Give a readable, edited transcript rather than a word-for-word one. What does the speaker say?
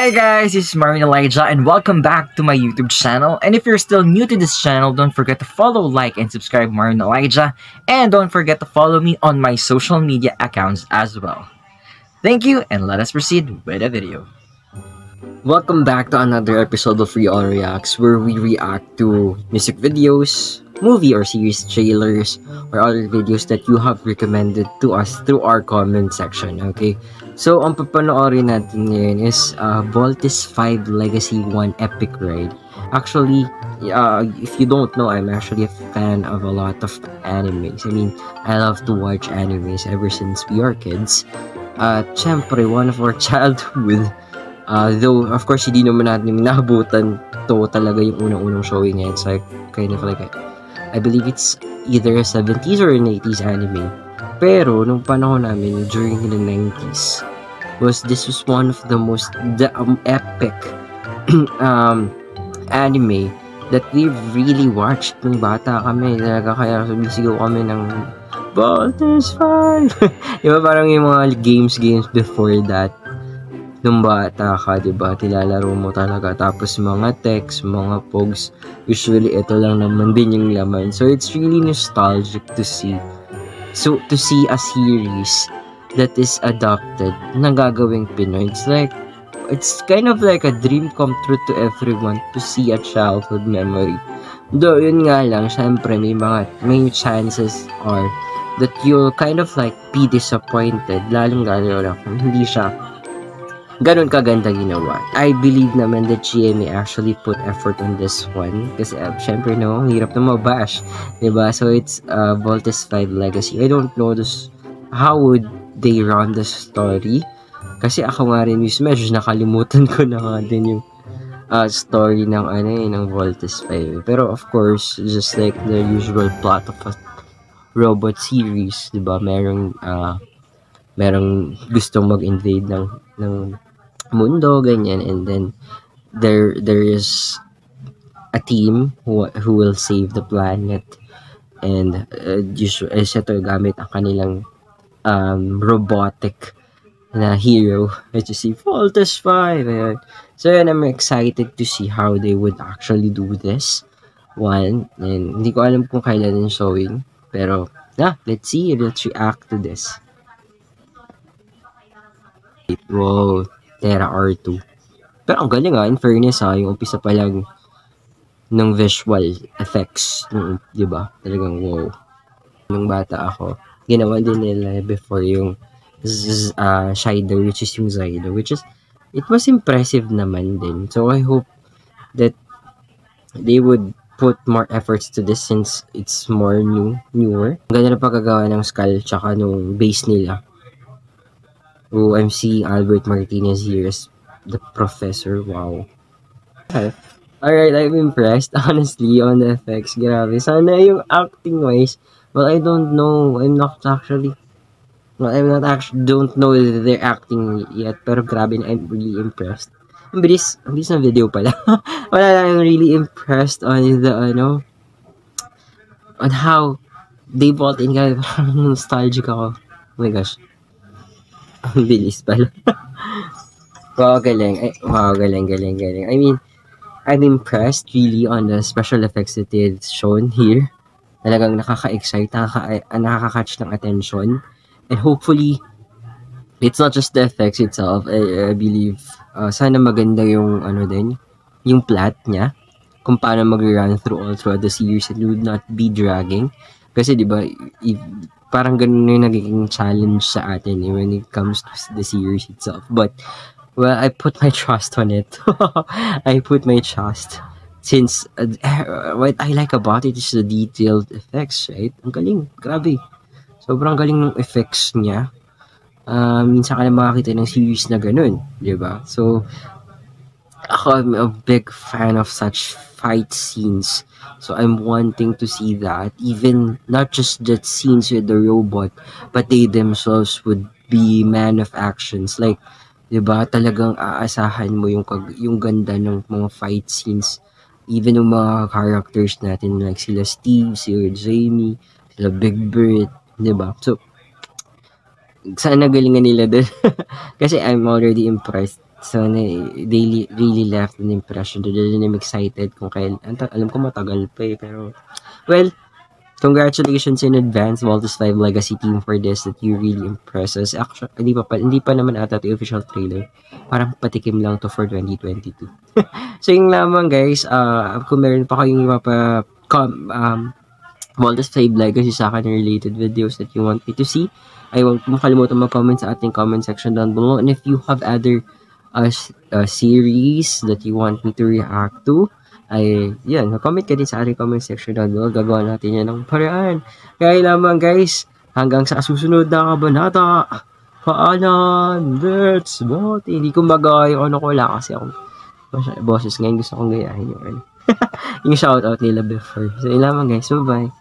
Hi guys, this is Marvin Elijah and welcome back to my YouTube channel. And if you're still new to this channel, don't forget to follow, like, and subscribe Marvin Elijah. And don't forget to follow me on my social media accounts as well. Thank you, and let us proceed with the video. Welcome back to another episode of All Reacts, where we react to music videos, movie or series trailers, or other videos that you have recommended to us through our comment section, okay? So, ang papanoorin natin ngayon is Voltes 5 Legacy 1 Epic Ride. Actually, if you don't know, I'm actually a fan of a lot of animes. I mean, I love to watch animes ever since we are kids. Syempre, one of our childhood, though, of course, hindi naman natin nabutan to talaga yung unang-unang showing niya. It's like, kind of like, I believe it's either a 70s or an 80s anime. Pero, nung panahon namin, during the 90s, this was one of the most epic anime that we really watched nung bata kami. Talaga kaya sumisigaw kami ng Voltes 5! Diba parang yung mga games before that, nung bata ka, diba, tilalaro mo talaga. Tapos mga text, mga pogs, usually ito lang naman din yung laman. So it's really nostalgic to see. So to see a series that is adopted na gagawing Pinoy, it's kind of like a dream come true to everyone to see a childhood memory. Though yun nga lang, syempre may chances are that you'll kind of like be disappointed, lalong-lalo na kung hindi siya ganun kaganda ginawa. I believe naman that GMA actually put effort on this one. Kasi syempre no, hirap na mabash. Diba? So it's Voltes 5 Legacy. I don't know how would they run the story. Kasi ako nga rin medyo nakalimutan ko na nga din yung story ng ng Voltes 5. Pero of course, just like the usual plot of a robot series, diba? Merong gustong mag-invade ng mundo, ganyan, and then there is a team who will save the planet, and usually ito gamit ang kanilang robotic na hero, which is si Voltes 5. Ayan. So yan, I'm excited to see how they would actually do this one, and hindi ko alam kung kailan yung showing, pero let's react to this. Wow, Terra R2. Pero ang galing in fairness yung umpisa pa lang ng visual effects, diba? Talagang wow. Nung bata ako, ginawa din nila before yung Shider, which is yung Zydo, it was impressive naman din. So I hope that they would put more efforts to this since it's more newer. Ang ganda na pagkagawa ng skull tsaka nung base nila. Oh, I'm seeing Albert Martinez here as the professor. Wow. Alright, I'm impressed, honestly, on the effects. Grabe. Sana yung acting-wise, well, I don't know. I'm not actually don't know that they're acting yet. Pero grabe, I'm really impressed. Ang bilis ng video pala. Wala lang, I'm really impressed on the, on how they brought in, nostalgic ako. Oh my gosh. Ang bilis pala. Wow, galing. Wow, galing. I mean, I'm impressed really on the special effects that they've shown here. Talagang nakaka-excite, nakaka-catch ng attention. And hopefully, it's not just the effects itself. I believe, sana maganda yung, yung plot niya. Kung paano mag-run throughout the series and would not be dragging. Kasi, di ba, parang ganun yung nagiging challenge sa atin when it comes to the series itself. But, well, I put my trust on it. I put my trust. Since, what I like about it is the detailed effects, right? Ang galing, grabe. Sobrang galing ng effects niya. Minsan ka na makakita ng series na ganun, di ba? So, ako, I'm a big fan of such fight scenes. So I'm wanting to see that, even not just the scenes with the robot, but they themselves would be man of actions. Like, diba, talagang aasahan mo yung ganda ng mga fight scenes. Even yung mga characters natin, like sila Steve, sila Jamie, sila Big Bird, diba? So, sana galingan nila din. Kasi I'm already impressed So, they really left an impression. I'm excited kung kailan. Alam ko matagal pa eh, pero, well, congratulations in advance, Voltus 5 Legacy team, for this, that you really impress us. Actually, hindi pa naman ata ito official trailer. Parang patikim lang to for 2022. So, yung lamang guys, kung meron pa kayong Voltus 5 Legacy sa akin related videos that you want me to see, ay huwag mo kalimutan mag-comment sa ating comment section down below. And if you have other series that you want me to react to, ay yan, comment ka din sa ating comment section down below. Gagawa natin yan ng paraan. Kaya lamang guys, hanggang sa susunod na kabanata, paalam, let's vote. Hindi ko magaya yung ano ko, wala kasi akong boses ngayon, gusto kong gayahin yung yung shoutout nila before. So yun lamang guys, bye bye.